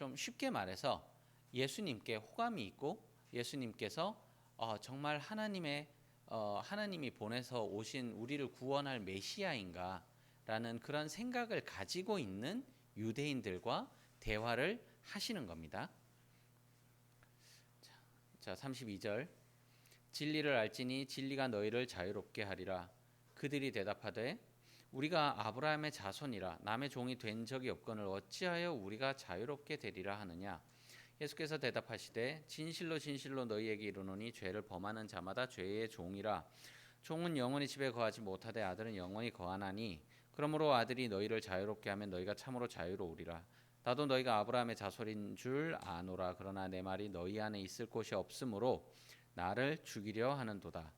좀 쉽게 말해서 예수님께 호감이 있고 예수님께서 정말 하나님이 보내서 오신 우리를 구원할 메시아인가라는 그런 생각을 가지고 있는 유대인들과 대화를 하시는 겁니다. 자, 32절. 진리를 알지니 진리가 너희를 자유롭게 하리라. 그들이 대답하되 우리가 아브라함의 자손이라 남의 종이 된 적이 없거늘 어찌하여 우리가 자유롭게 되리라 하느냐. 예수께서 대답하시되 진실로 진실로 너희에게 이르노니 죄를 범하는 자마다 죄의 종이라. 종은 영원히 집에 거하지 못하되 아들은 영원히 거하나니 그러므로 아들이 너희를 자유롭게 하면 너희가 참으로 자유로우리라. 나도 너희가 아브라함의 자손인 줄 아노라. 그러나 내 말이 너희 안에 있을 곳이 없으므로 나를 죽이려 하는도다.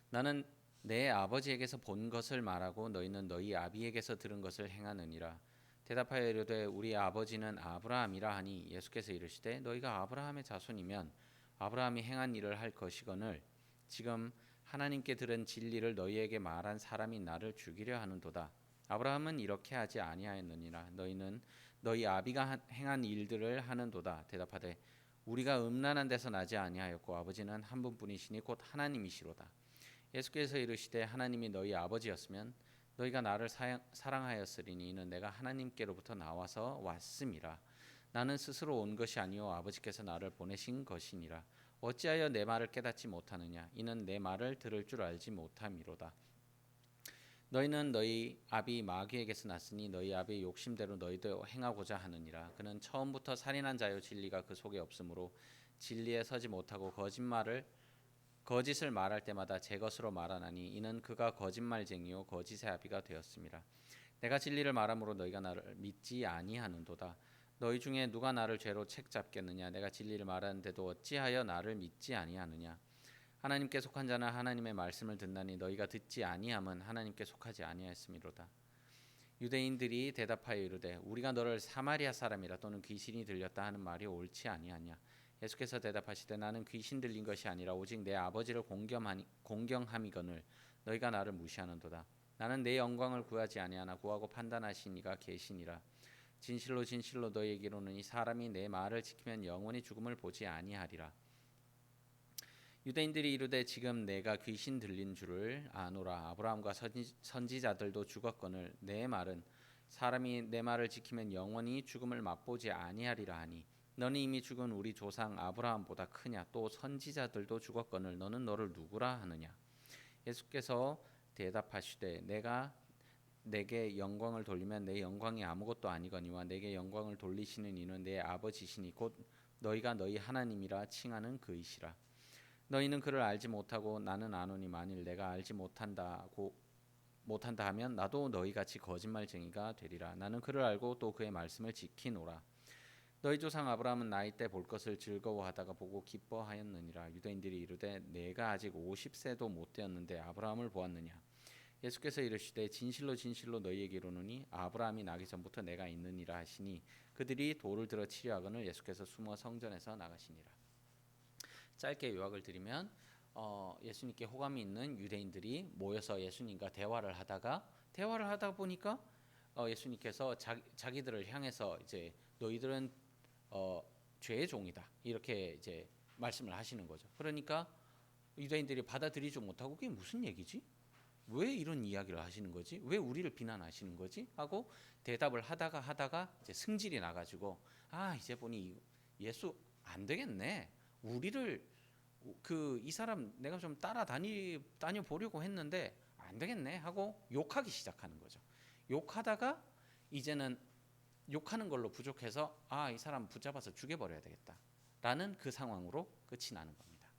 나는 내 아버지에게서 본 것을 말하고 너희는 너희 아비에게서 들은 것을 행하느니라. 대답하여 이르되 우리 아버지는 아브라함이라 하니 예수께서 이르시되 너희가 아브라함의 자손이면 아브라함이 행한 일을 할 것이거늘 지금 하나님께 들은 진리를 너희에게 말한 사람이 나를 죽이려 하는도다. 아브라함은 이렇게 하지 아니하였느니라. 너희는 너희 아비가 행한 일들을 하는도다. 대답하되 우리가 음란한 데서 나지 아니하였고 아버지는 한 분뿐이시니 곧 하나님이시로다. 예수께서 이르시되 하나님이 너희 아버지였으면 너희가 나를 사랑하였으리니 이는 내가 하나님께로부터 나와서 왔음이라. 나는 스스로 온 것이 아니요 아버지께서 나를 보내신 것이니라. 어찌하여 내 말을 깨닫지 못하느냐. 이는 내 말을 들을 줄 알지 못함이로다. 너희는 너희 아비 마귀에게서 났으니 너희 아비의 욕심대로 너희도 행하고자 하느니라. 그는 처음부터 살인한 자요 진리가 그 속에 없으므로 진리에 서지 못하고 거짓을 말할 때마다 제 것으로 말하나니 이는 그가 거짓말쟁이요 거짓의 아비가 되었음이라. 내가 진리를 말함으로 너희가 나를 믿지 아니하는도다. 너희 중에 누가 나를 죄로 책잡겠느냐. 내가 진리를 말하는데도 어찌하여 나를 믿지 아니하느냐. 하나님께 속한 자는 하나님의 말씀을 듣나니 너희가 듣지 아니함은 하나님께 속하지 아니하였음이로다. 유대인들이 대답하여 이르되 우리가 너를 사마리아 사람이라 또는 귀신이 들렸다 하는 말이 옳지 아니하냐. 예수께서 대답하시되 나는 귀신 들린 것이 아니라 오직 내 아버지를 공경함이거늘 너희가 나를 무시하는도다. 나는 내 영광을 구하지 아니하나 구하고 판단하신 이가 계시니라. 진실로 진실로 너희에게 이르노니 사람이 내 말을 지키면 영원히 죽음을 보지 아니하리라. 유대인들이 이르되 지금 내가 귀신 들린 줄을 아노라. 아브라함과 선지자들도 죽었거늘 내 말은 사람이 내 말을 지키면 영원히 죽음을 맛보지 아니하리라 하니 너는 이미 죽은 우리 조상 아브라함보다 크냐. 또 선지자들도 죽었거늘 너는 너를 누구라 하느냐. 예수께서 대답하시되 내가 내게 영광을 돌리면 내 영광이 아무것도 아니거니와 내게 영광을 돌리시는 이는 내 아버지시니 곧 너희가 너희 하나님이라 칭하는 그이시라. 너희는 그를 알지 못하고 나는 아노니 만일 내가 알지 못한다 하면 나도 너희같이 거짓말쟁이가 되리라. 나는 그를 알고 또 그의 말씀을 지키노라. 너희 조상 아브라함은 나이 때 볼 것을 즐거워하다가 보고 기뻐하였느니라. 유대인들이 이르되 내가 아직 50세도 못 되었는데 아브라함을 보았느냐. 예수께서 이르시되 진실로 진실로 너희에게 이르노니 아브라함이 나기 전부터 내가 있느니라 하시니 그들이 돌을 들어 치려 하거늘 예수께서 숨어 성전에서 나가시니라. 짧게 요약을 드리면 예수님께 호감이 있는 유대인들이 모여서 예수님과 대화를 하다 보니까 예수님께서 자기들을 향해서 이제 너희들은 죄의 종이다 이렇게 이제 말씀을 하시는 거죠. 그러니까 유대인들이 받아들이지 못하고 그게 무슨 얘기지? 왜 이런 이야기를 하시는 거지? 왜 우리를 비난하시는 거지? 하고 대답을 하다가 이제 승질이 나가지고 이제 보니 예수 안 되겠네. 우리를 이 사람 내가 좀 다녀 보려고 했는데 안 되겠네 하고 욕하기 시작하는 거죠. 욕하다가 이제는 욕하는 걸로 부족해서 이 사람 붙잡아서 죽여버려야 되겠다라는 그 상황으로 끝이 나는 겁니다.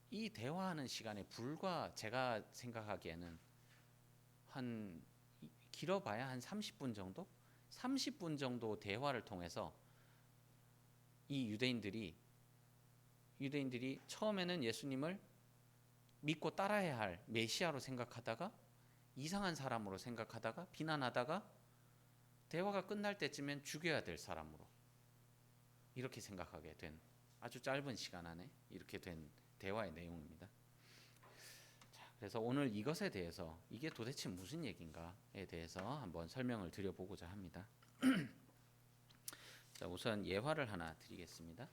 이 대화하는 시간에 불과 제가 생각하기에는 길어봐야 한 30분 정도? 30분 정도 대화를 통해서 이 유대인들이 처음에는 예수님을 믿고 따라야 할 메시아로 생각하다가 이상한 사람으로 생각하다가 비난하다가 대화가 끝날 때쯤엔 죽여야 될 사람으로 이렇게 생각하게 된 아주 짧은 시간 안에 이렇게 된 대화의 내용입니다. 자, 그래서 오늘 이것에 대해서 이게 도대체 무슨 얘기인가에 대해서 한번 설명을 드려보고자 합니다. 자, 우선 예화를 하나 드리겠습니다.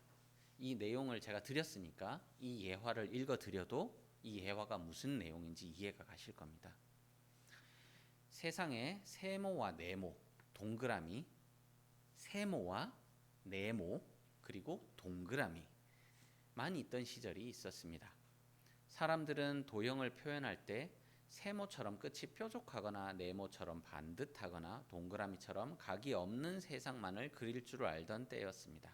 이 내용을 제가 드렸으니까 이 예화를 읽어 드려도 이 예화가 무슨 내용인지 이해가 가실 겁니다. 세상에 세모와 네모, 동그라미, 세모와 네모, 그리고 동그라미만 있던 시절이 있었습니다. 사람들은 도형을 표현할 때 세모처럼 끝이 뾰족하거나 네모처럼 반듯하거나 동그라미처럼 각이 없는 세상만을 그릴 줄 알던 때였습니다.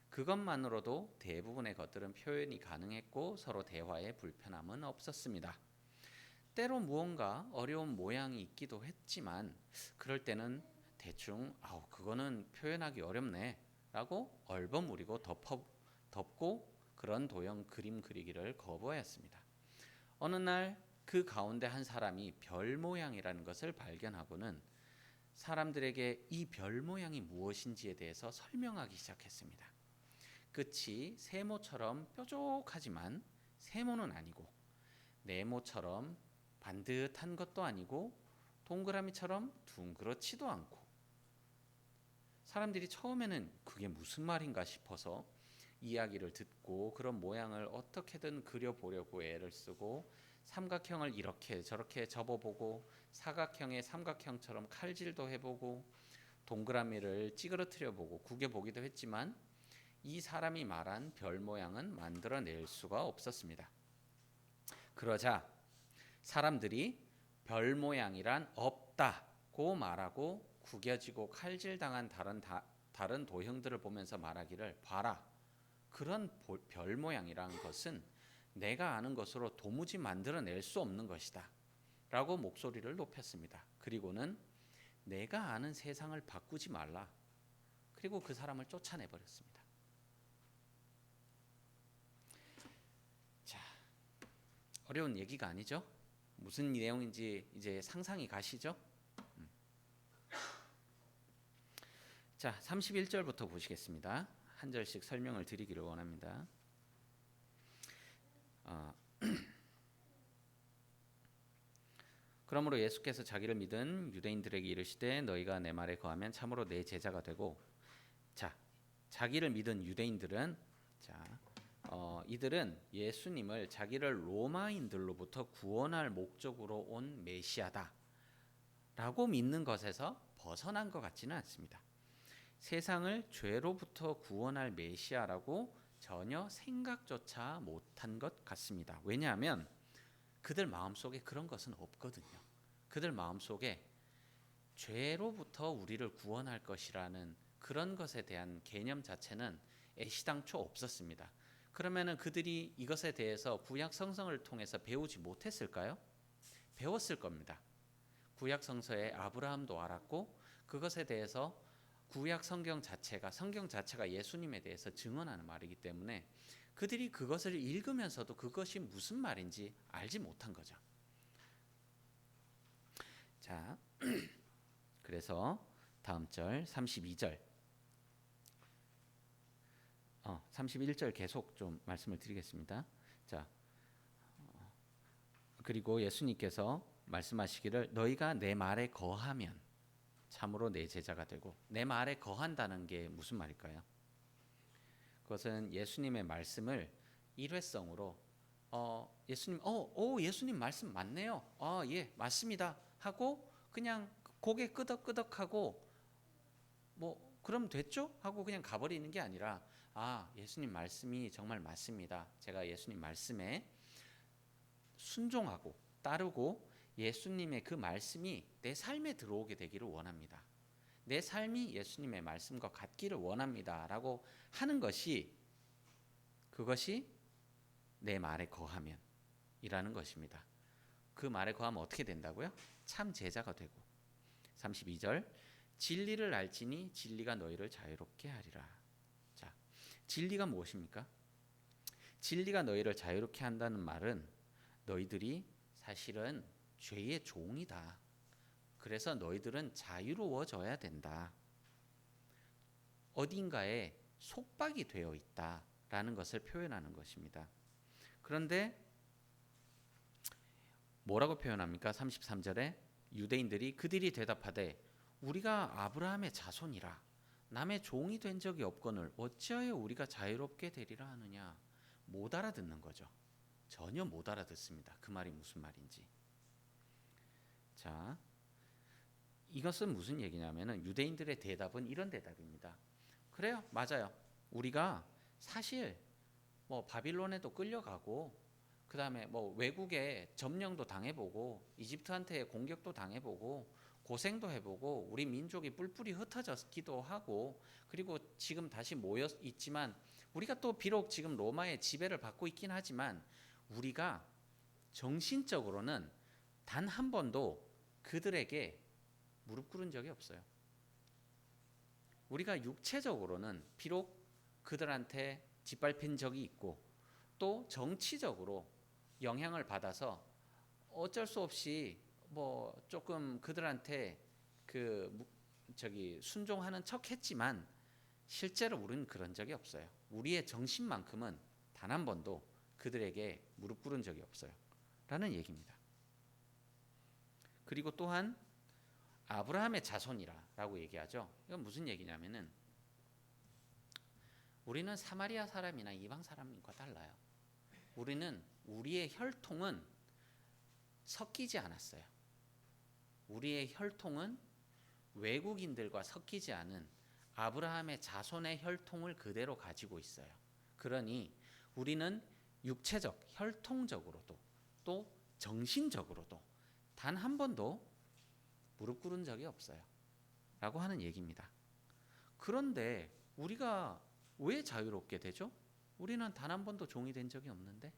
그것만으로도 대부분의 것들은 표현이 가능했고 서로 대화에 불편함은 없었습니다. 때로 무언가 어려운 모양이 있기도 했지만 그럴 때는 대충 그거는 표현하기 어렵네 라고 얼버무리고 덮고 그런 도형 그림 그리기를 거부하였습니다. 어느 날 그 가운데 한 사람이 별 모양이라는 것을 발견하고는 사람들에게 이 별 모양이 무엇인지에 대해서 설명하기 시작했습니다. 끝이 세모처럼 뾰족하지만 세모는 아니고 네모처럼 반듯한 것도 아니고 동그라미처럼 둥그렇지도 않고 사람들이 처음에는 그게 무슨 말인가 싶어서 이야기를 듣고 그런 모양을 어떻게든 그려보려고 애를 쓰고 삼각형을 이렇게 저렇게 접어보고 사각형의 삼각형처럼 칼질도 해보고 동그라미를 찌그러뜨려보고 구겨보기도 했지만 이 사람이 말한 별 모양은 만들어낼 수가 없었습니다. 그러자 사람들이 별 모양이란 없다고 말하고 구겨지고 칼질당한 다른 도형들을 보면서 말하기를 봐라. 그런 별 모양이란 것은 내가 아는 것으로 도무지 만들어낼 수 없는 것이다. 라고 목소리를 높였습니다. 그리고는 내가 아는 세상을 바꾸지 말라. 그리고 그 사람을 쫓아내버렸습니다. 자, 어려운 얘기가 아니죠? 무슨 내용인지 이제 상상이 가시죠? 자, 31절부터 보시겠습니다. 한 절씩 설명을 드리기를 원합니다. 그러므로 예수께서 자기를 믿은 유대인들에게 이르시되 너희가 내 말에 거하면 참으로 내 제자가 되고 자, 자기를 믿은 유대인들은 이들은 예수님을 자기를 로마인들로부터 구원할 목적으로 온 메시아다 라고 믿는 것에서 벗어난 것 같지는 않습니다. 세상을 죄로부터 구원할 메시아라고 전혀 생각조차 못한 것 같습니다. 왜냐하면 그들 마음속에 그런 것은 없거든요. 그들 마음속에 죄로부터 우리를 구원할 것이라는 그런 것에 대한 개념 자체는 애시당초 없었습니다. 그러면은 그들이 이것에 대해서 구약 성경을 통해서 배우지 못했을까요? 배웠을 겁니다. 구약 성서에 아브라함도 알았고 그것에 대해서 구약 성경 자체가 예수님에 대해서 증언하는 말이기 때문에 그들이 그것을 읽으면서도 그것이 무슨 말인지 알지 못한 거죠. 자, 그래서 다음 절 32절 31절 계속 좀 말씀을 드리겠습니다. 자, 그리고 예수님께서 말씀하시기를 너희가 내 말에 거하면 참으로 내 제자가 되고 내 말에 거한다는 게 무슨 말일까요? 그것은 예수님의 말씀을 일회성으로 예수님 말씀 맞네요. 예, 맞습니다. 하고 그냥 고개 끄덕끄덕하고 뭐 그럼 됐죠? 하고 그냥 가버리는 게 아니라 예수님 말씀이 정말 맞습니다. 제가 예수님 말씀에 순종하고 따르고 예수님의 그 말씀이 내 삶에 들어오게 되기를 원합니다. 내 삶이 예수님의 말씀과 같기를 원합니다. 라고 하는 것이 그것이 내 말에 거하면 이라는 것입니다. 그 말에 거하면 어떻게 된다고요? 참 제자가 되고 32절 진리를 알지니 진리가 너희를 자유롭게 하리라. 자, 진리가 무엇입니까? 진리가 너희를 자유롭게 한다는 말은 너희들이 사실은 죄의 종이다. 그래서 너희들은 자유로워져야 된다. 어딘가에 속박이 되어 있다라는 것을 표현하는 것입니다. 그런데 뭐라고 표현합니까? 33절에 유대인들이 그들이 대답하되 우리가 아브라함의 자손이라 남의 종이 된 적이 없거늘 어찌하여 우리가 자유롭게 되리라 하느냐. 못 알아듣는 거죠. 전혀 못 알아듣습니다. 그 말이 무슨 말인지. 자, 이것은 무슨 얘기냐면은 유대인들의 대답은 이런 대답입니다. 그래요, 맞아요. 우리가 사실 뭐 바빌론에도 끌려가고 그 다음에 뭐 외국에 점령도 당해보고 이집트한테 공격도 당해보고 고생도 해보고 우리 민족이 뿔뿔이 흩어졌기도 하고 그리고 지금 다시 모여 있지만 우리가 또 비록 지금 로마의 지배를 받고 있긴 하지만 우리가 정신적으로는 단 한 번도 그들에게 무릎 꿇은 적이 없어요. 우리가 육체적으로는 비록 그들한테 짓밟힌 적이 있고 또 정치적으로 영향을 받아서 어쩔 수 없이 뭐 조금 그들한테 순종하는 척했지만 실제로 우리는 그런 적이 없어요. 우리의 정신만큼은 단 한 번도 그들에게 무릎 꿇은 적이 없어요. 라는 얘기입니다. 그리고 또한 아브라함의 자손이라고 얘기하죠. 이건 무슨 얘기냐면은 우리는 사마리아 사람이나 이방 사람과 달라요. 우리는 우리의 혈통은 섞이지 않았어요. 우리의 혈통은 외국인들과 섞이지 않은 아브라함의 자손의 혈통을 그대로 가지고 있어요. 그러니 우리는 육체적, 혈통적으로도 또 정신적으로도 단 한 번도 무릎 꿇은 적이 없어요. 라고 하는 얘기입니다. 그런데 우리가 왜 자유롭게 되죠? 우리는 단 한 번도 종이 된 적이 없는데?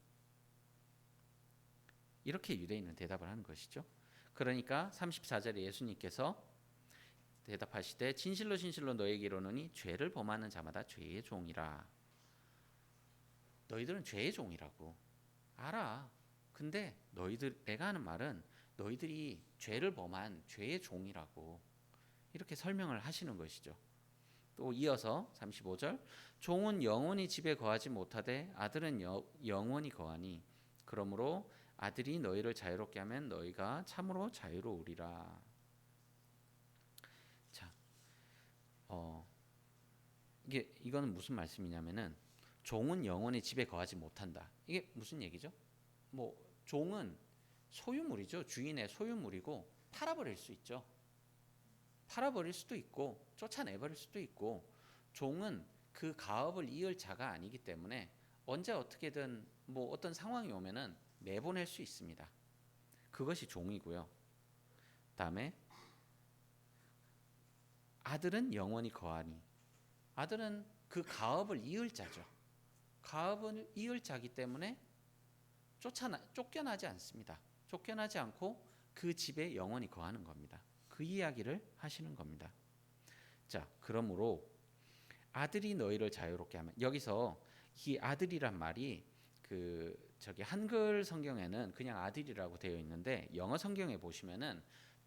이렇게 유대인은 대답을 하는 것이죠. 그러니까 34절에 예수님께서 대답하시되 진실로 진실로 너에게 이르노니 죄를 범하는 자마다 죄의 종이라. 너희들은 죄의 종이라고 알아. 근데 내가 하는 말은 너희들이 죄를 범한 죄의 종이라고 이렇게 설명을 하시는 것이죠. 또 이어서 35절 종은 영원히 집에 거하지 못하되 아들은 영원히 거하니 그러므로 아들이 너희를 자유롭게 하면 너희가 참으로 자유로우리라. 자, 이거는 무슨 말씀이냐면은 종은 영원히 집에 거하지 못한다. 이게 무슨 얘기죠? 뭐 종은 소유물이죠. 주인의 소유물이고 팔아버릴 수 있죠. 팔아버릴 수도 있고 쫓아내버릴 수도 있고 종은 그 가업을 이을 자가 아니기 때문에 언제 어떻게든 뭐 어떤 상황이 오면은 내보낼 수 있습니다. 그것이 종이고요. 다음에 아들은 영원히 거하니 아들은 그 가업을 이을 자죠. 가업을 이을 자기 때문에 쫓겨나지 않습니다. 쫓겨나지 않고 그 집에 영원히 거하는 겁니다. 그 이야기를 하시는 겁니다. 자, 그러므로 아들이 너희를 자유롭게 하면 여기서 이 아들이란 말이 한글 성경에는 그냥 아들이라고 되어 있는데 영어 성경에 보시면은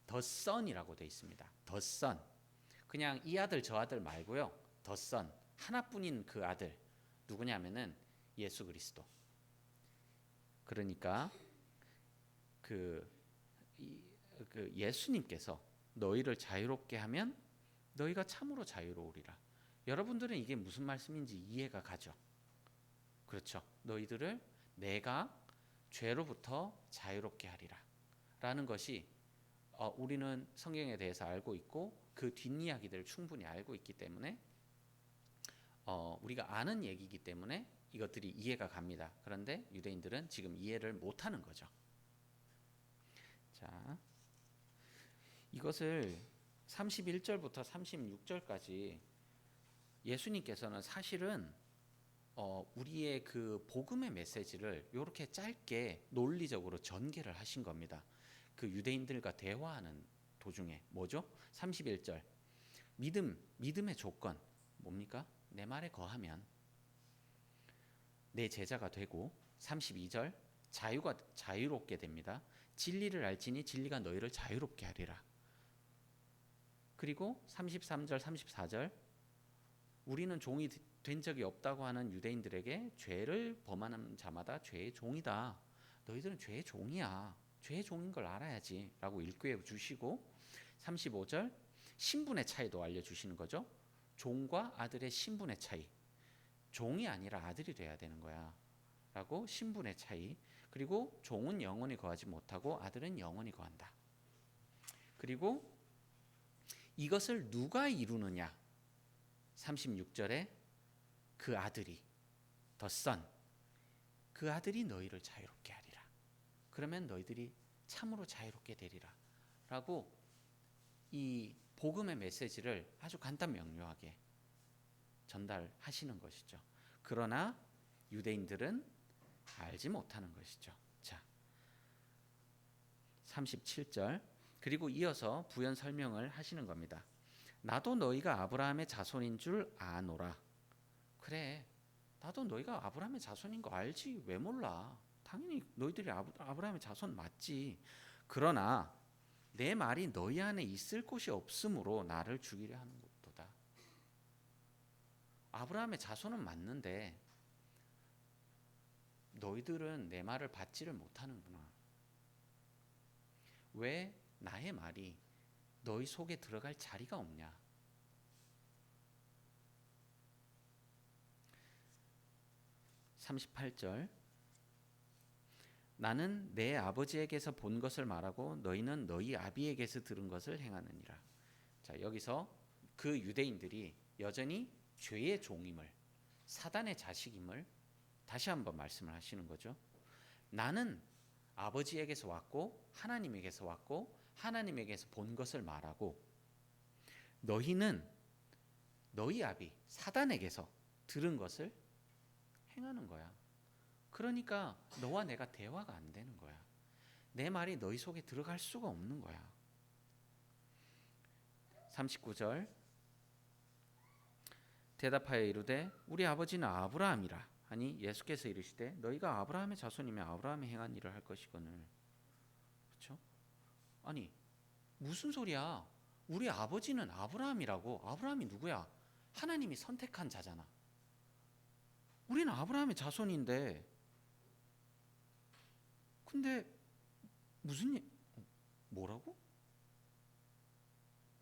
the son이라고 되어 있습니다. the son. 그냥 이 아들 저 아들 말고요. the son. 하나뿐인 그 아들. 누구냐면은 예수 그리스도. 그러니까 예수님께서 너희를 자유롭게 하면 너희가 참으로 자유로우리라. 여러분들은 이게 무슨 말씀인지 이해가 가죠? 그렇죠. 너희들을 내가 죄로부터 자유롭게 하리라. 라는 것이 우리는 성경에 대해서 알고 있고 그 뒷이야기들을 충분히 알고 있기 때문에 우리가 아는 얘기이기 때문에 이것들이 이해가 갑니다. 그런데 유대인들은 지금 이해를 못하는 거죠. 자, 이것을 31절부터 36절까지 예수님께서는 사실은 우리의 그 복음의 메시지를 이렇게 짧게 논리적으로 전개를 하신 겁니다. 그 유대인들과 대화하는 도중에 뭐죠? 31절 믿음의 조건 뭡니까? 내 말에 거하면 내 제자가 되고 32절 자유롭게 됩니다. 진리를 알지니 진리가 너희를 자유롭게 하리라. 그리고 33절 34절 우리는 종이 된 적이 없다고 하는 유대인들에게 죄를 범하는 자마다 죄의 종이다. 너희들은 죄의 종이야. 죄의 종인 걸 알아야지라고 일깨워 주시고 35절 신분의 차이도 알려주시는 거죠. 종과 아들의 신분의 차이. 종이 아니라 아들이 돼야 되는 거야 라고 신분의 차이. 그리고 종은 영원히 거하지 못하고 아들은 영원히 거한다. 그리고 이것을 누가 이루느냐. 36절에 그 아들이 the son, 그 아들이 너희를 자유롭게 하리라. 그러면 너희들이 참으로 자유롭게 되리라 라고 이 복음의 메시지를 아주 간단 명료하게 전달하시는 것이죠. 그러나 유대인들은 알지 못하는 것이죠. 자, 37절 그리고 이어서 부연 설명을 하시는 겁니다. 나도 너희가 아브라함의 자손인 줄 아노라. 그래, 나도 너희가 아브라함의 자손인 거 알지. 왜 몰라. 당연히 너희들이 아브라함의 자손 맞지. 그러나 내 말이 너희 안에 있을 곳이 없으므로 나를 죽이려 하는 것도다. 아브라함의 자손은 맞는데 너희들은 내 말을 받지를 못하는구나. 왜 나의 말이 너희 속에 들어갈 자리가 없냐. 38절 나는 내 아버지에게서 본 것을 말하고 너희는 너희 아비에게서 들은 것을 행하느니라. 자, 여기서 그 유대인들이 여전히 죄의 종임을, 사단의 자식임을 다시 한번 말씀을 하시는 거죠. 나는 아버지에게서 왔고 하나님에게서 왔고 하나님에게서 본 것을 말하고 너희는 너희 아비 사단에게서 들은 것을 행하는 거야. 그러니까 너와 내가 대화가 안 되는 거야. 내 말이 너희 속에 들어갈 수가 없는 거야. 39절 대답하여 이르되 우리 아버지는 아브라함이라 하니 예수께서 이르시되 너희가 아브라함의 자손이면 아브라함이 행한 일을 할 것이거늘. 그렇죠? 아니 무슨 소리야. 우리 아버지는 아브라함이라고. 아브라함이 누구야? 하나님이 선택한 자잖아. 우리는 아브라함의 자손인데 근데 무슨 뭐라고?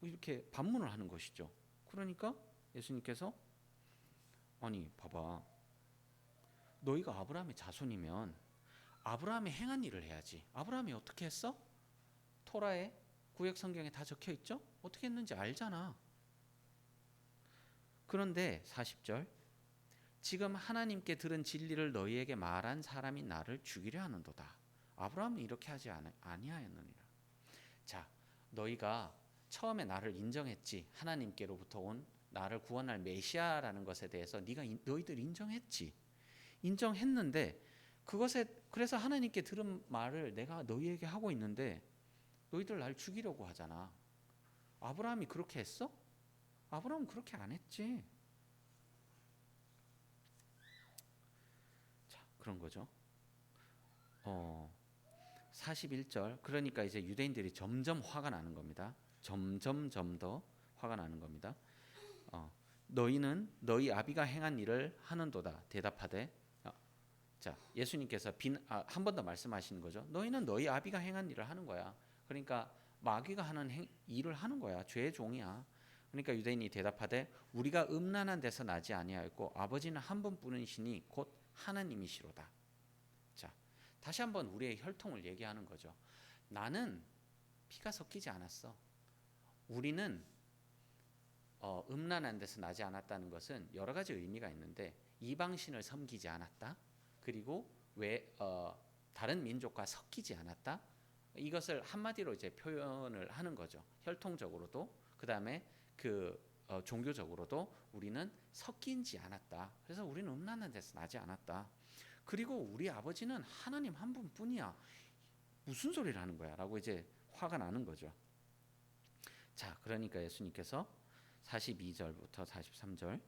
이렇게 반문을 하는 것이죠. 그러니까 예수님께서 아니 봐봐. 너희가 아브라함의 자손이면 아브라함이 행한 일을 해야지. 아브라함이 어떻게 했어? 토라에 구약 성경에 다 적혀 있죠? 어떻게 했는지 알잖아. 그런데 40절 지금 하나님께 들은 진리를 너희에게 말한 사람이 나를 죽이려 하는도다. 아브라함은 이렇게 하지 아니하였느니라. 자, 너희가 처음에 나를 인정했지. 하나님께로부터 온 나를 구원할 메시아라는 것에 대해서 너희들 인정했지. 인정했는데 그래서 하나님께 들은 말을 내가 너희에게 하고 있는데 너희들 날 죽이려고 하잖아. 아브라함이 그렇게 했어? 아브라함은 그렇게 안 했지. 자, 그런 거죠. 41절 그러니까 이제 유대인들이 점점 화가 나는 겁니다. 점점 더 화가 나는 겁니다. 너희는 너희 아비가 행한 일을 하는도다. 대답하되 자 예수님께서 한 번 더 말씀하시는 거죠. 너희는 너희 아비가 행한 일을 하는 거야. 그러니까 마귀가 하는 일을 하는 거야. 죄의 종이야. 그러니까 유대인이 대답하되 우리가 음란한 데서 나지 아니하였고 아버지는 한 분뿐이시니 곧 하나님이시로다. 자 다시 한번 우리의 혈통을 얘기하는 거죠. 나는 피가 섞이지 않았어. 우리는 음란한 데서 나지 않았다는 것은 여러 가지 의미가 있는데 이방신을 섬기지 않았다. 그리고 다른 민족과 섞이지 않았다. 이것을 한마디로 이제 표현을 하는 거죠. 혈통적으로도 그다음에 종교적으로도 우리는 섞이지 않았다. 그래서 우리는 음란한 데서 나지 않았다. 그리고 우리 아버지는 하나님 한 분뿐이야. 무슨 소리를 하는 거야? 라고 이제 화가 나는 거죠. 자, 그러니까 예수님께서 42절부터 43절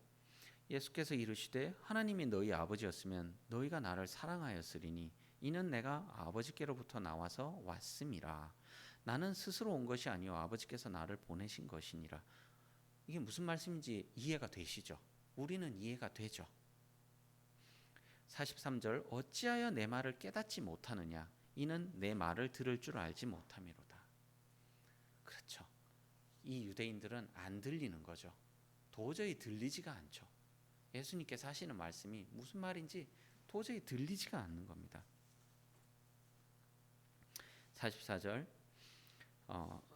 예수께서 이르시되 하나님이 너희 아버지였으면 너희가 나를 사랑하였으리니 이는 내가 아버지께로부터 나와서 왔음이라. 나는 스스로 온 것이 아니요 아버지께서 나를 보내신 것이니라. 이게 무슨 말씀인지 이해가 되시죠? 우리는 이해가 되죠. 43절 어찌하여 내 말을 깨닫지 못하느냐. 이는 내 말을 들을 줄 알지 못함이로다. 그렇죠. 이 유대인들은 안 들리는 거죠. 도저히 들리지가 않죠. 예수님께서 하시는 말씀이 무슨 말인지 도저히 들리지가 않는 겁니다. 44절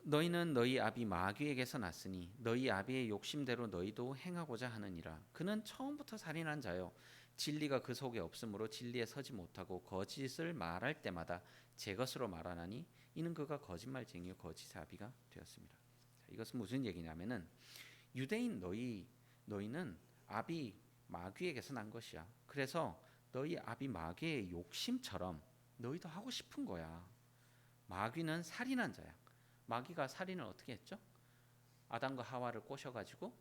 너희는 너희 아비 마귀에게서 났으니 너희 아비의 욕심대로 너희도 행하고자 하느니라. 그는 처음부터 살인한 자요 진리가 그 속에 없으므로 진리에 서지 못하고 거짓을 말할 때마다 제 것으로 말하나니 이는 그가 거짓말쟁이요 거짓의 아비가 되었습니다. 이것은 무슨 얘기냐면은 유대인 너희는 아비 마귀에게서 난 것이야. 그래서 너희 아비 마귀의 욕심처럼 너희도 하고 싶은 거야. 마귀는 살인한 자야. 마귀가 살인을 어떻게 했죠? 아담과 하와를 꼬셔가지고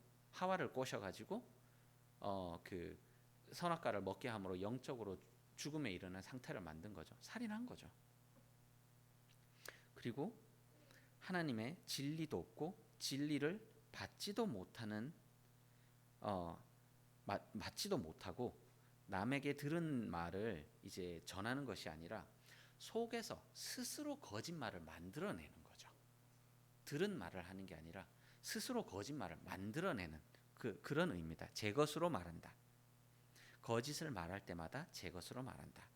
그 선악과를 먹게 함으로 영적으로 죽음에 이르는 상태를 만든 거죠. 살인한 거죠. 그리고 하나님의 진리도 없고 진리를 받지도 못하는 맞지도 못하고 남에게 들은 말을 이제 전하는 것이 아니라 속에서 스스로 거짓말을 만들어내는 거죠. 들은 말을 하는 게 아니라 스스로 거짓말을 만들어내는 그런 의미다. 제 것으로 말한다. 거짓을 말할 때마다 제 것으로 말한다.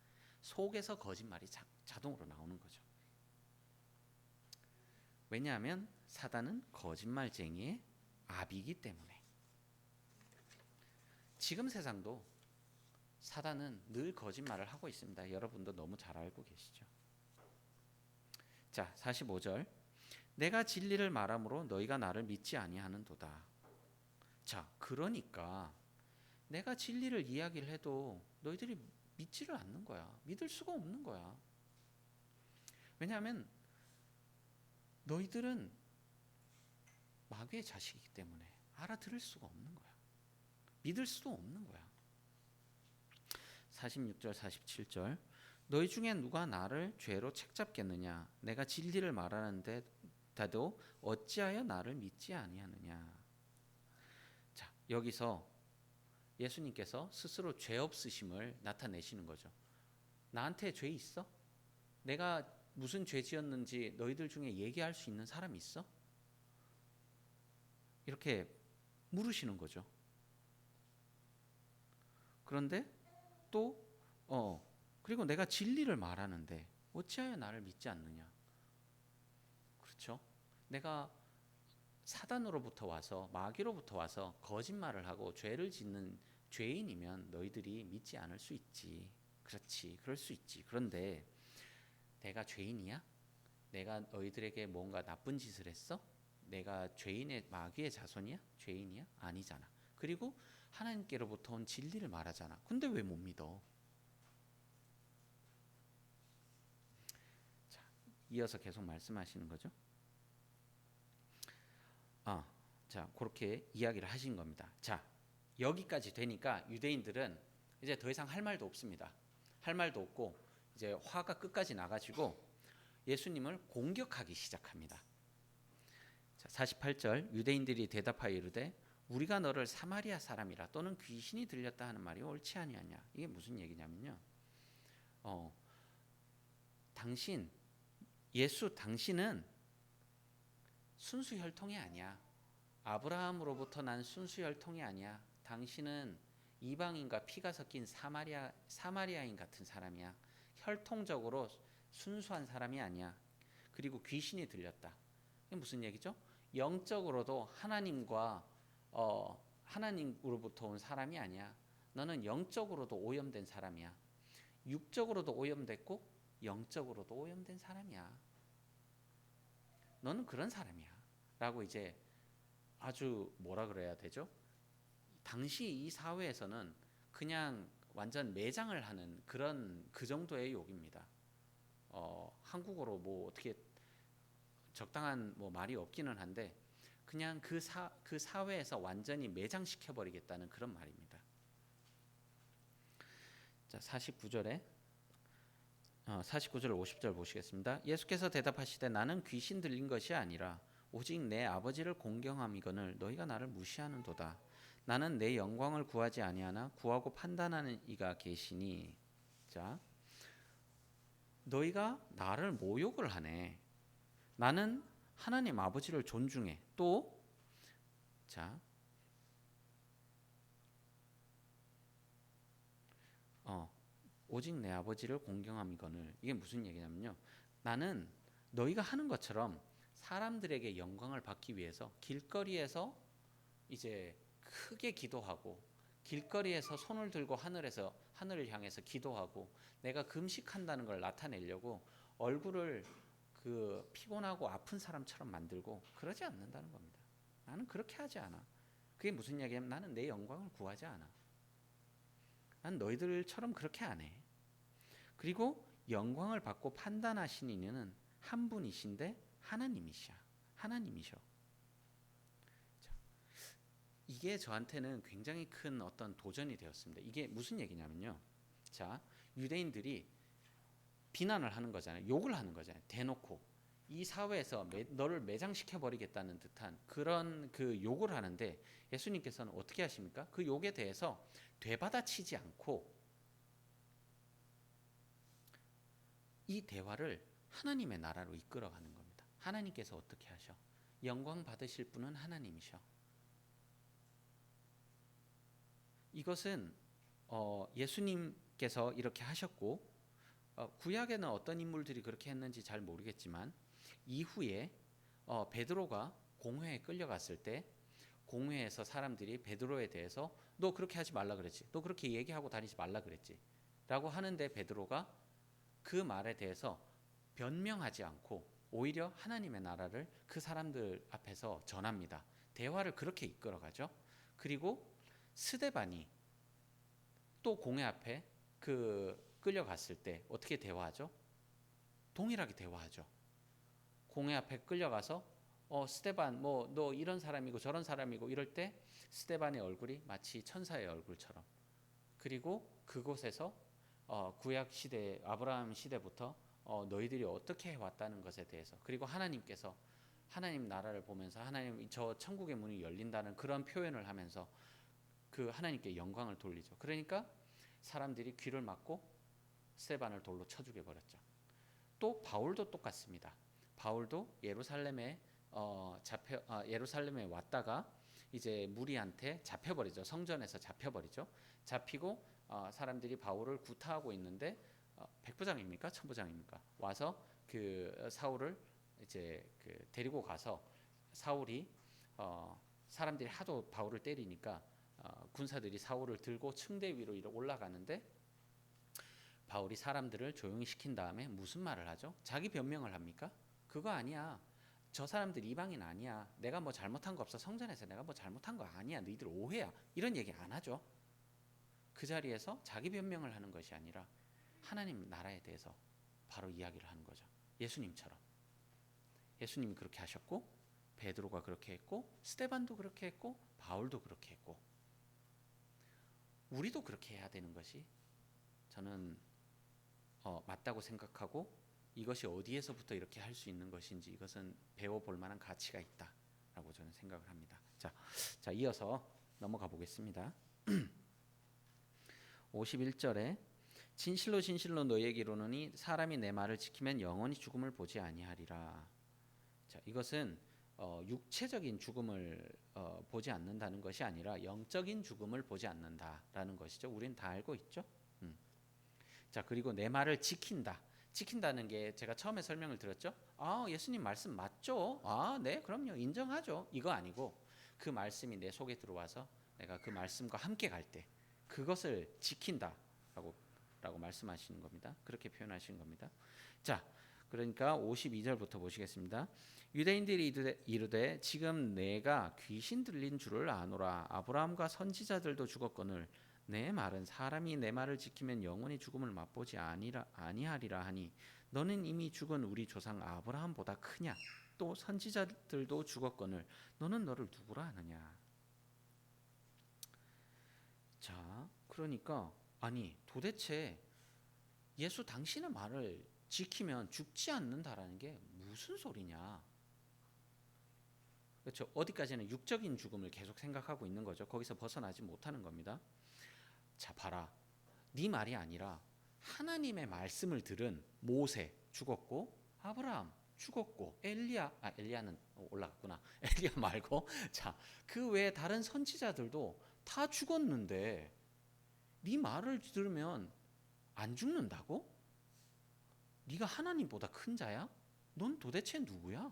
속에서 거짓말이 자동으로 나오는 거죠. 왜냐하면 사단은 거짓말쟁이의 아비이기 때문에. 지금 세상도 사단은 늘 거짓말을 하고 있습니다. 여러분도 너무 잘 알고 계시죠. 자, 45절. 내가 진리를 말함으로 너희가 나를 믿지 아니하는도다. 자, 그러니까 내가 진리를 이야기를 해도 너희들이 믿지를 않는 거야. 믿을 수가 없는 거야. 왜냐하면 너희들은 마귀의 자식이기 때문에 알아들을 수가 없는 거야. 믿을 수도 없는 거야. 46절 47절 너희 중에 누가 나를 죄로 책잡겠느냐 내가 진리를 말하는데도 어찌하여 나를 믿지 아니하느냐. 자, 여기서 예수님께서 스스로 죄 없으심을 나타내시는 거죠. 나한테 죄 있어? 내가 무슨 죄 지었는지 너희들 중에 얘기할 수 있는 사람 있어? 이렇게 물으시는 거죠. 그런데 또 그리고 내가 진리를 말하는데 어찌하여 나를 믿지 않느냐. 그렇죠? 내가 사단으로부터 와서 마귀로부터 와서 거짓말을 하고 죄를 짓는 죄인이면 너희들이 믿지 않을 수 있지. 그렇지, 그럴 수 있지. 그런데 내가 죄인이야? 내가 너희들에게 뭔가 나쁜 짓을 했어? 내가 죄인의 마귀의 자손이야? 죄인이야? 아니잖아. 그리고 하나님께로부터 온 진리를 말하잖아. 근데 왜 못 믿어? 자, 이어서 계속 말씀하시는 거죠. 자, 그렇게 이야기를 하신 겁니다. 자, 여기까지 되니까 유대인들은 이제 더 이상 할 말도 없습니다. 할 말도 없고 이제 화가 끝까지 나가지고 예수님을 공격하기 시작합니다. 자, 48절 유대인들이 대답하여 이르되 우리가 너를 사마리아 사람이라 또는 귀신이 들렸다 하는 말이 옳지 아니하냐. 이게 무슨 얘기냐면요. 당신은 순수 혈통이 아니야. 아브라함으로부터 난 순수 혈통이 아니야. 당신은 이방인과 피가 섞인 사마리아인 같은 사람이야. 혈통적으로 순수한 사람이 아니야. 그리고 귀신이 들렸다. 이게 무슨 얘기죠? 영적으로도 하나님으로부터 온 사람이 아니야. 너는 영적으로도 오염된 사람이야. 육적으로도 오염됐고 영적으로도 오염된 사람이야. 너는 그런 사람이야. 라고 이제 아주 뭐라 그래야 되죠? 당시 이 사회에서는 그냥 완전 매장을 하는 그 정도의 욕입니다. 한국어로 뭐 어떻게 적당한 뭐 말이 없기는 한데 그냥 그 사회에서 완전히 매장시켜 버리겠다는 그런 말입니다. 자, 49절 50절 보시겠습니다. 예수께서 대답하시되 나는 귀신 들린 것이 아니라 오직 내 아버지를 공경함이거늘 너희가 나를 무시하는도다. 나는 내 영광을 구하지 아니하나 구하고 판단하는 이가 계시니. 자, 너희가 나를 모욕을 하네. 나는 하나님 아버지를 존중해. 또 자, 오직 내 아버지를 공경함이거늘. 이게 무슨 얘기냐면요. 나는 너희가 하는 것처럼 사람들에게 영광을 받기 위해서 길거리에서 이제 크게 기도하고 길거리에서 손을 들고 하늘을 향해서 기도하고 내가 금식한다는 걸 나타내려고 얼굴을 그 피곤하고 아픈 사람처럼 만들고 그러지 않는다는 겁니다. 나는 그렇게 하지 않아. 그게 무슨 이야기냐면 나는 내 영광을 구하지 않아. 난 너희들처럼 그렇게 안 해. 그리고 영광을 받고 판단하시는 이는 한 분이신데 하나님이셔. 이게 저한테는 굉장히 큰 어떤 도전이 되었습니다. 이게 무슨 얘기냐면요. 자, 유대인들이 비난을 하는 거잖아요. 욕을 하는 거잖아요. 대놓고 이 사회에서 너를 매장시켜 버리겠다는 듯한 그런 그 욕을 하는데 예수님께서는 어떻게 하십니까? 그 욕에 대해서 되받아치지 않고 이 대화를 하나님의 나라로 이끌어가는 겁니다. 하나님께서 어떻게 하셔? 영광 받으실 분은 하나님이셔. 이것은 예수님께서 이렇게 하셨고 구약에는 어떤 인물들이 그렇게 했는지 잘 모르겠지만 이후에 베드로가 공회에 끌려갔을 때 공회에서 사람들이 베드로에 대해서 너 그렇게 하지 말라 그랬지. 너 그렇게 얘기하고 다니지 말라 그랬지. 라고 하는데 베드로가 그 말에 대해서 변명하지 않고 오히려 하나님의 나라를 그 사람들 앞에서 전합니다. 대화를 그렇게 이끌어가죠. 그리고 스데반이 또 공회 앞에 끌려갔을 때 어떻게 대화하죠? 동일하게 대화하죠. 공회 앞에 끌려가서 스데반 뭐 너 이런 사람이고 저런 사람이고 이럴 때 스데반의 얼굴이 마치 천사의 얼굴처럼 그리고 그곳에서 구약 시대 아브라함 시대부터 너희들이 어떻게 해왔다는 것에 대해서 그리고 하나님께서 하나님 나라를 보면서 하나님 저 천국의 문이 열린다는 그런 표현을 하면서 그 하나님께 영광을 돌리죠. 그러니까 사람들이 귀를 막고 스데반을 돌로 쳐 죽여 버렸죠. 또 바울도 똑같습니다. 바울도 예루살렘에 왔다가 이제 무리한테 잡혀버리죠. 성전에서 잡혀버리죠. 잡히고 사람들이 바울을 구타하고 있는데 백부장입니까? 천부장입니까? 와서 그 사울을 이제 데리고 가서 사울이 사람들이 하도 바울을 때리니까 군사들이 사울을 들고 층대 위로 올라가는데 바울이 사람들을 조용히 시킨 다음에 무슨 말을 하죠? 자기 변명을 합니까? 그거 아니야. 저 사람들 이방인 아니야. 내가 뭐 잘못한 거 없어. 성전에서 내가 뭐 잘못한 거 아니야. 너희들 오해야. 이런 얘기 안 하죠. 그 자리에서 자기 변명을 하는 것이 아니라 하나님 나라에 대해서 바로 이야기를 하는 거죠. 예수님처럼. 예수님이 그렇게 하셨고 베드로가 그렇게 했고 스데반도 그렇게 했고 바울도 그렇게 했고 우리도 그렇게 해야 되는 것이 저는 맞다고 생각하고 이것이 어디에서부터 이렇게 할 수 있는 것인지 이것은 배워볼 만한 가치가 있다라고 저는 생각을 합니다. 자 이어서 넘어가 보겠습니다. 51절에 진실로 진실로 너희에게 이르노니 사람이 내 말을 지키면 영원히 죽음을 보지 아니하리라. 자 이것은 육체적인 죽음을 보지 않는다는 것이 아니라 영적인 죽음을 보지 않는다라는 것이죠. 우리는 다 알고 있죠. 자 그리고 내 말을 지킨다는 게 제가 처음에 설명을 드렸죠. 예수님 말씀 맞죠? 네 그럼요 인정하죠. 이거 아니고 그 말씀이 내 속에 들어와서 내가 그 말씀과 함께 갈 때 그것을 지킨다라고 말씀하시는 겁니다. 그렇게 표현하시는 겁니다. 자 그러니까 52절부터 보시겠습니다. 유대인들이 이르되 지금 내가 귀신 들린 줄을 아노라. 아브라함과 선지자들도 죽었거늘 내 말은 사람이 내 말을 지키면 영원히 죽음을 맛보지 아니하리라 하니 너는 이미 죽은 우리 조상 아브라함보다 크냐? 또 선지자들도 죽었거늘 너는 너를 누구라 하느냐? 자, 그러니까 아니 도대체 예수 당신의 말을 지키면 죽지 않는다라는 게 무슨 소리냐? 그렇죠? 어디까지는 육적인 죽음을 계속 생각하고 있는 거죠. 거기서 벗어나지 못하는 겁니다. 자 봐라 네 말이 아니라 하나님의 말씀을 들은 모세 죽었고, 아브라함 죽었고, 엘리야는 올라갔구나. 엘리야 말고 자, 그 외에 다른 선지자들도 다 죽었는데 네 말을 들으면 안 죽는다고? 네가 하나님보다 큰 자야? 넌 도대체 누구야?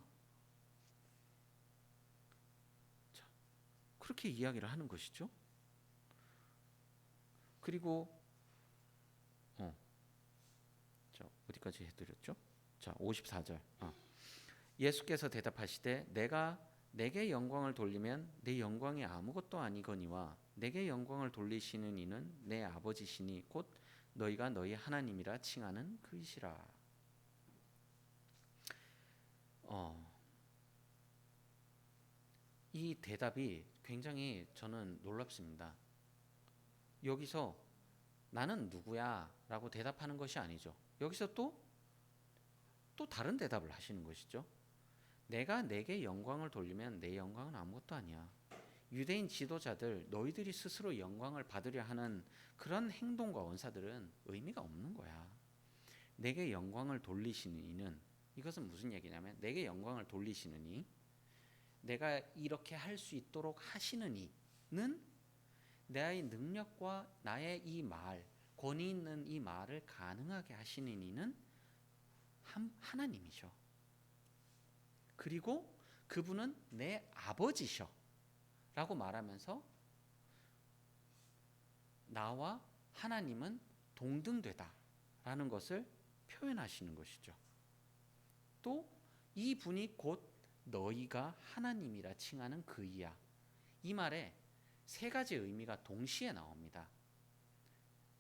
자, 그렇게 이야기를 하는 것이죠. 그리고 자, 어디까지 해드렸죠? 자, 54절. 예수께서 대답하시되 내가 내게 영광을 돌리면 내 영광이 아무것도 아니거니와 내게 영광을 돌리시는 이는 내 아버지시니 곧 너희가 너희 하나님이라 칭하는 그이시라. 이 대답이 굉장히 저는 놀랍습니다. 여기서 나는 누구야? 라고 대답하는 것이 아니죠. 여기서 또 다른 대답을 하시는 것이죠. 내가 내게 영광을 돌리면 내 영광은 아무것도 아니야. 유대인 지도자들 너희들이 스스로 영광을 받으려 하는 그런 행동과 언사들은 의미가 없는 거야. 내게 영광을 돌리시는 이는, 이것은 무슨 얘기냐면 내게 영광을 돌리시는 이, 내가 이렇게 할 수 있도록 하시는 이는 나의 능력과 나의 이 말, 권위 있는 이 말을 가능하게 하시는 이는 하나님이셔. 그리고 그분은 내 아버지셔 라고 말하면서 나와 하나님은 동등되다 라는 것을 표현하시는 것이죠. 또 이분이 곧 너희가 하나님이라 칭하는 그이야. 이 말에 세 가지 의미가 동시에 나옵니다.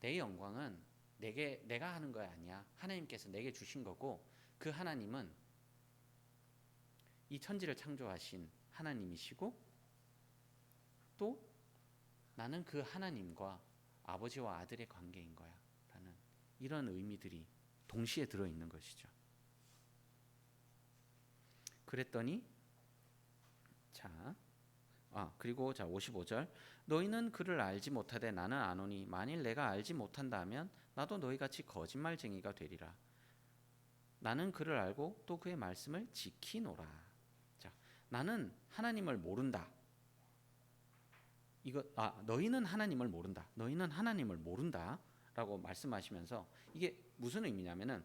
내 영광은 내가 하는 거 아니야. 하나님께서 내게 주신 거고, 그 하나님은 이 천지를 창조하신 하나님이시고, 또 나는 그 하나님과 아버지와 아들의 관계인 거야 라는 이런 의미들이 동시에 들어있는 것이죠. 그랬더니 그리고 55절, 너희는 그를 알지 못하되 나는 아노니 만일 내가 알지 못한다 하면 나도 너희같이 거짓말쟁이가 되리라. 나는 그를 알고 또 그의 말씀을 지키노라. 자, 나는 하나님을 모른다. 너희는 하나님을 모른다. 너희는 하나님을 모른다라고 말씀하시면서 이게 무슨 의미냐면은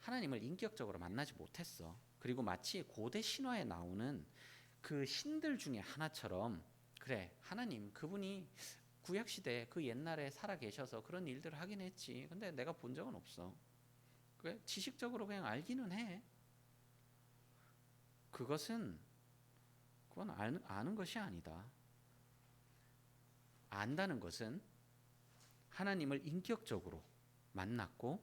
하나님을 인격적으로 만나지 못했어. 그리고 마치 고대 신화에 나오는 그 신들 중에 하나처럼, 그래, 하나님 그분이 구약 시대 그 옛날에 살아 계셔서 그런 일들을 하긴 했지. 근데 내가 본 적은 없어. 그래, 지식적으로 그냥 알기는 해. 그건 아는 것이 아니다. 안다는 것은 하나님을 인격적으로 만났고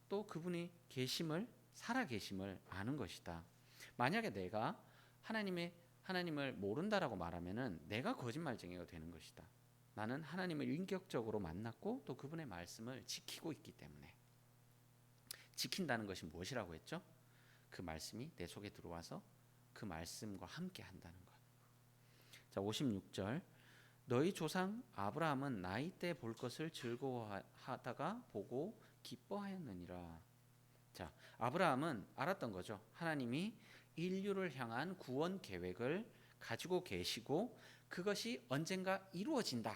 또 그분이 살아 계심을 아는 것이다. 만약에 내가 하나님을 모른다라고 말하면은 내가 거짓말쟁이가 되는 것이다. 나는 하나님을 인격적으로 만났고 또 그분의 말씀을 지키고 있기 때문에. 지킨다는 것이 무엇이라고 했죠? 그 말씀이 내 속에 들어와서 그 말씀과 함께 한다는 것. 자, 56절. 너희 조상 아브라함은 나이 때 볼 것을 즐거워하다가 보고 기뻐하였느니라. 자, 아브라함은 알았던 거죠. 하나님이 인류를 향한 구원 계획을 가지고 계시고 그것이 언젠가 이루어진다.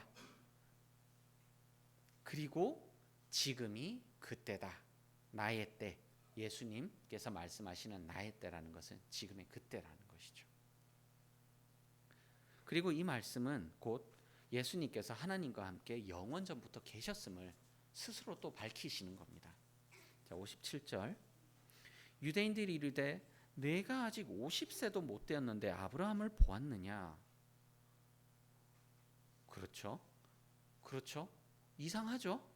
그리고 지금이 그때다. 나의 때. 예수님께서 말씀하시는 나의 때라는 것은 지금의 그때라는 것이죠. 그리고 이 말씀은 곧 예수님께서 하나님과 함께 영원 전부터 계셨음을 스스로 또 밝히시는 겁니다. 자, 57절. 유대인들이 이르되 내가 아직 50세도 못 되었는데 아브라함을 보았느냐? 그렇죠. 이상하죠?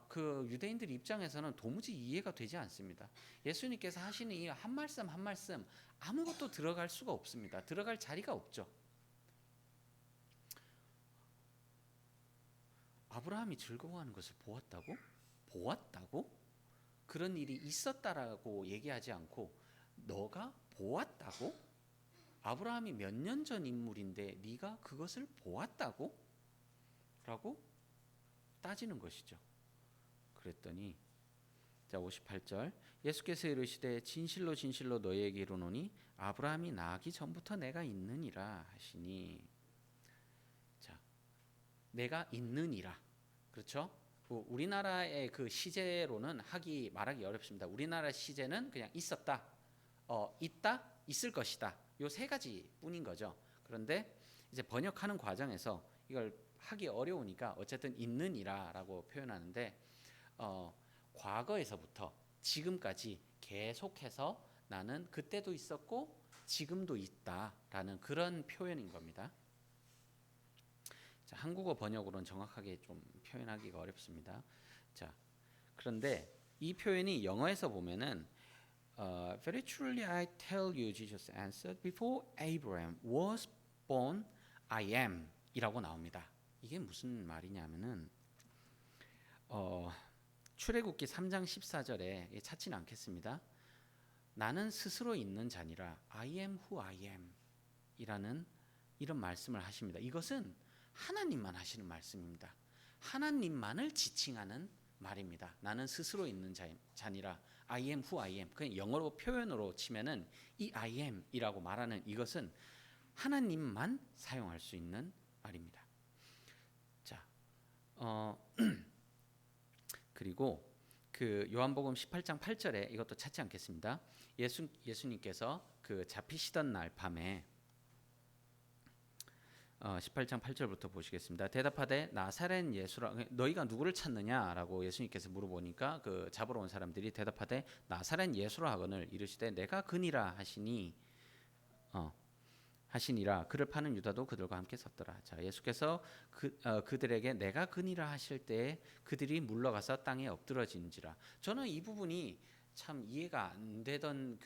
그 유대인들 입장에서는 도무지 이해가 되지 않습니다. 예수님께서 하시는 이 한 말씀 한 말씀 아무것도 들어갈 수가 없습니다. 들어갈 자리가 없죠. 아브라함이 즐거워하는 것을 보았다고? 그런 일이 있었다라고 얘기하지 않고 너가 보았다고? 아브라함이 몇 년 전 인물인데 네가 그것을 보았다고? 라고 따지는 것이죠. 그랬더니 자 58절 예수께서 이르시되 진실로 진실로 너희에게 이르노니 아브라함이 나기 전부터 내가 있느니라 하시니 자 내가 있느니라 그렇죠? 우리나라의 그 시제로는 말하기 어렵습니다. 우리나라 시제는 그냥 있었다, 있다, 있을 것이다. 요 세 가지 뿐인 거죠. 그런데 이제 번역하는 과정에서 이걸 하기 어려우니까 어쨌든 있느니라라고 표현하는데 과거에서부터 지금까지 계속해서 나는 그때도 있었고 지금도 있다라는 그런 표현인 겁니다. 자, 한국어 번역으로는 정확하게 좀 표현하기가 어렵습니다. 자, 그런데 이 표현이 영어에서 보면은 Very truly I tell you, Jesus answered, before Abraham was born, I am 이라고 나옵니다. 이게 무슨 말이냐면은 출애굽기 3장 14절에 찾지는 않겠습니다. 나는 스스로 있는 자니라 I am who I am 이라는 이런 말씀을 하십니다. 이것은 하나님만 하시는 말씀입니다. 하나님만을 지칭하는 말입니다. 나는 스스로 있는 자니라 I am who I am. 그냥 영어로 표현으로 치면은 이 I am 이라고 말하는 이것은 하나님만 사용할 수 있는 말입니다. 자, 그리고 그 요한복음 18장 8절에 이것도 찾지 않겠습니다. 예수님께서 그 잡히시던 날 밤에 18장 8절부터 보시겠습니다. 대답하되 나사렛 예수라 너희가 누구를 찾느냐라고 예수님께서 물어보니까 그 잡으러 온 사람들이 대답하되 나사렛 예수라 하거늘 이르시되 내가 그니라 하시니라. 그를 파는 유다도 그들과 함께 섰더라. 자, 예수께서 그들에게 내가 그니라 하실 때에 그들이 물러가서 땅에 엎드러진지라. 저는 이 부분이 참 이해가 안 되던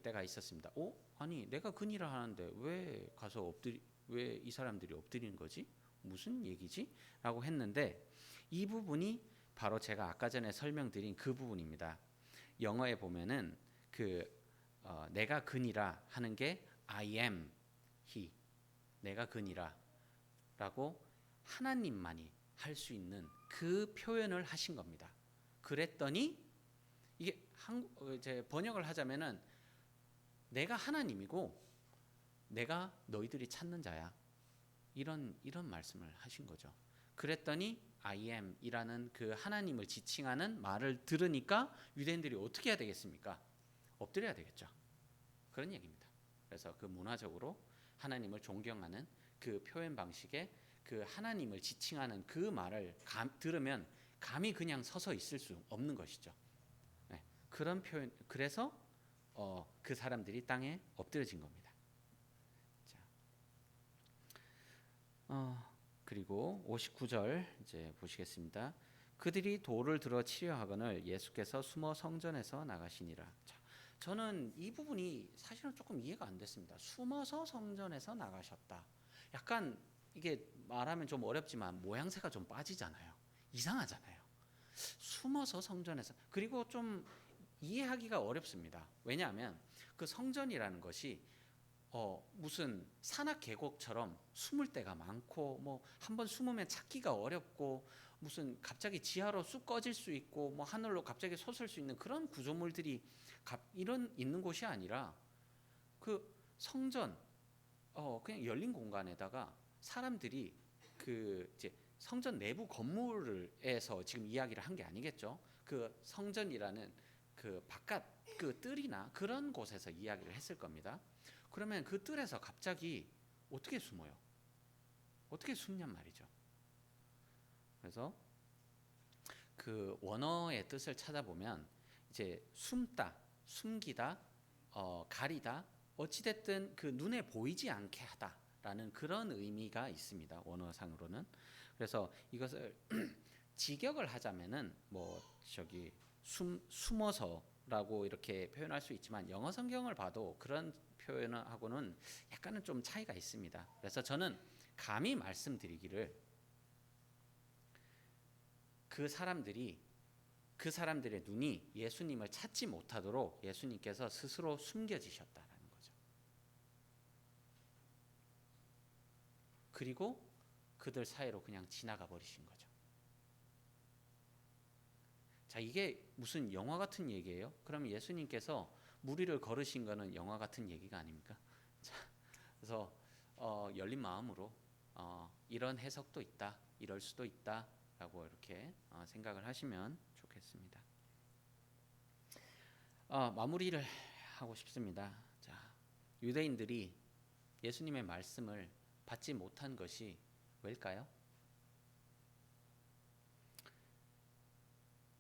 때가 있었습니다. 아니 내가 그니라 하는데 왜 이 사람들이 엎드리는 거지? 무슨 얘기지? 라고 했는데 이 부분이 바로 제가 아까 전에 설명드린 그 부분입니다. 영어에 보면은 내가 그니라 하는 게 I am he, 내가 그니라 라고 하나님만이 할 수 있는 그 표현을 하신 겁니다. 그랬더니 이게 이제 번역을 하자면은 내가 하나님이고 내가 너희들이 찾는 자야. 이런 말씀을 하신 거죠. 그랬더니 I am 이라는 그 하나님을 지칭하는 말을 들으니까 유대인들이 어떻게 해야 되겠습니까? 엎드려야 되겠죠. 그런 얘기입니다. 그래서 그 문화적으로 하나님을 존경하는 그 표현 방식에 그 하나님을 지칭하는 그 말을 들으면 감히 그냥 서서 있을 수 없는 것이죠. 네, 그런 표현. 그래서 그 사람들이 땅에 엎드려진 겁니다. 그리고 59절 이제 보시겠습니다. 그들이 돌을 들어 치려 하거늘 예수께서 숨어 성전에서 나가시니라. 자, 저는 이 부분이 사실은 조금 이해가 안 됐습니다. 숨어서 성전에서 나가셨다. 약간 이게 말하면 좀 어렵지만 모양새가 좀 빠지잖아요. 이상하잖아요. 숨어서 성전에서. 그리고 좀 이해하기가 어렵습니다. 왜냐하면 그 성전이라는 것이 무슨 산악 계곡처럼 숨을 데가 많고 뭐 한번 숨으면 찾기가 어렵고 무슨 갑자기 지하로 쑥 꺼질 수 있고 뭐 하늘로 갑자기 솟을 수 있는 그런 구조물들이 있는 곳이 아니라 그 성전 그냥 열린 공간에다가 사람들이 이제 성전 내부 건물에서 지금 이야기를 한 게 아니겠죠. 그 성전이라는 그 바깥 그 뜰이나 그런 곳에서 이야기를 했을 겁니다. 그러면 그 뜰에서 갑자기 어떻게 숨어요? 어떻게 숨냔 말이죠. 그래서 그 원어의 뜻을 찾아보면 이제 숨다, 숨기다, 가리다, 어찌됐든 그 눈에 보이지 않게 하다라는 그런 의미가 있습니다. 원어상으로는. 그래서 이것을 직역을 하자면은 숨어서라고 이렇게 표현할 수 있지만 영어 성경을 봐도 그런 표현하고는 약간은 좀 차이가 있습니다. 그래서 저는 감히 말씀드리기를 그 사람들의 눈이 예수님을 찾지 못하도록 예수님께서 스스로 숨겨지셨다라는 거죠. 그리고 그들 사이로 그냥 지나가 버리신 거죠. 자, 이게 무슨 영화 같은 얘기예요? 그럼 예수님께서 무리를 걸으신 거는 영화 같은 얘기가 아닙니까? 자, 그래서 열린 마음으로 이런 해석도 있다, 이럴 수도 있다라고 이렇게 생각을 하시면 좋겠습니다. 마무리를 하고 싶습니다. 자, 유대인들이 예수님의 말씀을 받지 못한 것이 왜일까요?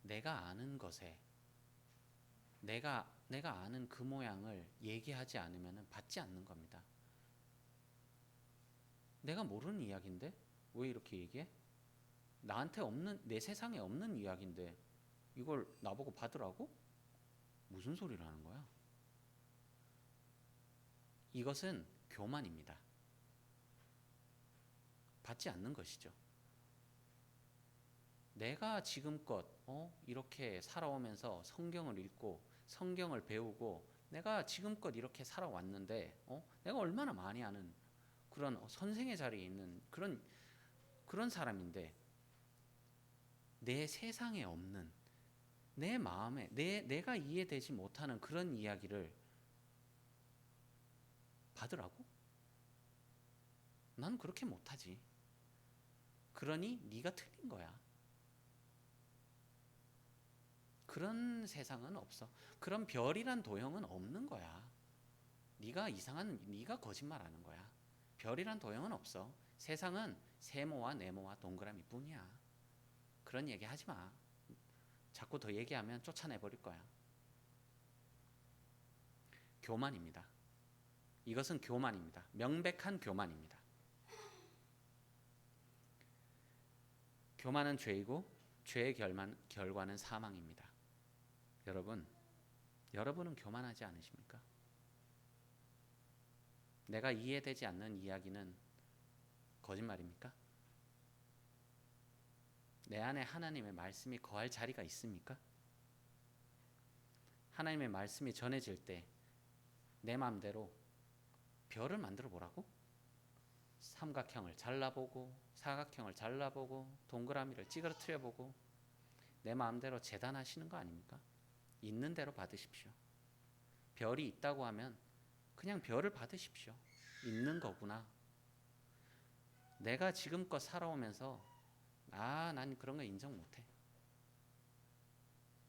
내가 아는 것에 내가 아는 그 모양을 얘기하지 않으면 받지 않는 겁니다. 내가 모르는 이야기인데 왜 이렇게 얘기해? 나한테 없는, 내 세상에 없는 이야기인데 이걸 나보고 받으라고? 무슨 소리를 하는 거야? 이것은 교만입니다. 받지 않는 것이죠. 내가 지금껏 이렇게 살아오면서 성경을 읽고 성경을 배우고 내가 지금껏 이렇게 살아왔는데 내가 얼마나 많이 아는 그런 선생의 자리에 있는 그런 사람인데 내 세상에 없는 내 마음에 내가 이해되지 못하는 그런 이야기를 받으라고? 난 그렇게 못하지. 그러니 네가 틀린 거야. 그런 세상은 없어. 그런 별이란 도형은 없는 거야. 네가 거짓말하는 거야. 별이란 도형은 없어. 세상은 세모와 네모와 동그라미 뿐이야. 그런 얘기 하지 마. 자꾸 더 얘기하면 쫓아내버릴 거야. 교만입니다. 이것은 교만입니다. 명백한 교만입니다. 교만은 죄이고 죄의 결과는 사망입니다. 여러분은 교만하지 않으십니까? 내가 이해되지 않는 이야기는 거짓말입니까? 내 안에 하나님의 말씀이 거할 자리가 있습니까? 하나님의 말씀이 전해질 때 내 마음대로 별을 만들어 보라고? 삼각형을 잘라보고 사각형을 잘라보고 동그라미를 찌그러뜨려 보고 내 마음대로 재단하시는 거 아닙니까? 있는 대로 받으십시오. 별이 있다고 하면 그냥 별을 받으십시오. 있는 거구나. 내가 지금껏 살아오면서 난 그런 거 인정 못해.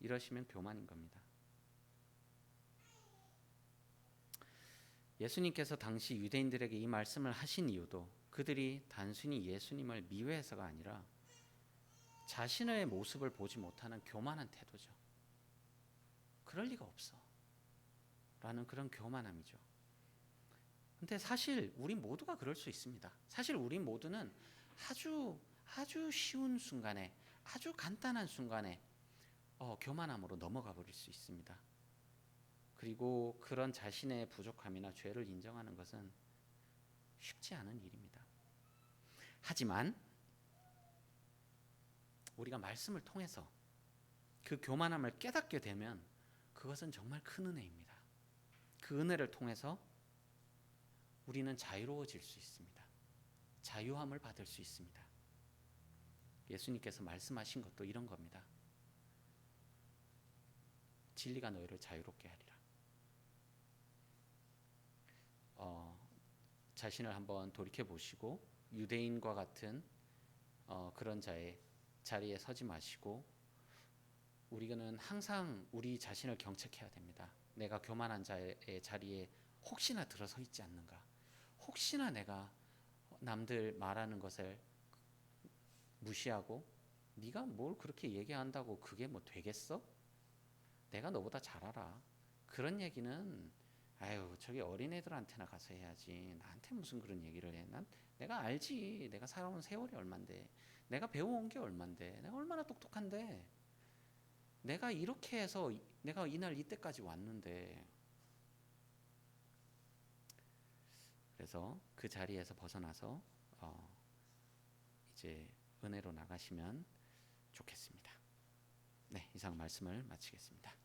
이러시면 교만인 겁니다. 예수님께서 당시 유대인들에게 이 말씀을 하신 이유도 그들이 단순히 예수님을 미워해서가 아니라 자신의 모습을 보지 못하는 교만한 태도죠. 그럴 리가 없어 라는 그런 교만함이죠. 근데 사실 우리 모두가 그럴 수 있습니다. 사실 우리 모두는 아주 쉬운 순간에 아주 간단한 순간에 교만함으로 넘어가 버릴 수 있습니다. 그리고 그런 자신의 부족함이나 죄를 인정하는 것은 쉽지 않은 일입니다. 하지만 우리가 말씀을 통해서 그 교만함을 깨닫게 되면 그것은 정말 큰 은혜입니다. 그 은혜를 통해서 우리는 자유로워질 수 있습니다. 자유함을 받을 수 있습니다. 예수님께서 말씀하신 것도 이런 겁니다. 진리가 너희를 자유롭게 하리라. 자신을 한번 돌이켜 보시고 유대인과 같은 그런 자리에 서지 마시고 우리는 항상 우리 자신을 경책해야 됩니다. 내가 교만한 자의 자리에 혹시나 들어서 있지 않는가? 혹시나 내가 남들 말하는 것을 무시하고 네가 뭘 그렇게 얘기한다고 그게 뭐 되겠어? 내가 너보다 잘 알아. 그런 얘기는 저기 어린애들한테나 가서 해야지. 나한테 무슨 그런 얘기를 해. 내가 알지. 내가 살아온 세월이 얼만데. 내가 배워온 게 얼만데. 내가 얼마나 똑똑한데. 내가 이렇게 해서 내가 이날 이때까지 왔는데. 그래서 그 자리에서 벗어나서 이제 은혜로 나가시면 좋겠습니다. 네, 이상 말씀을 마치겠습니다.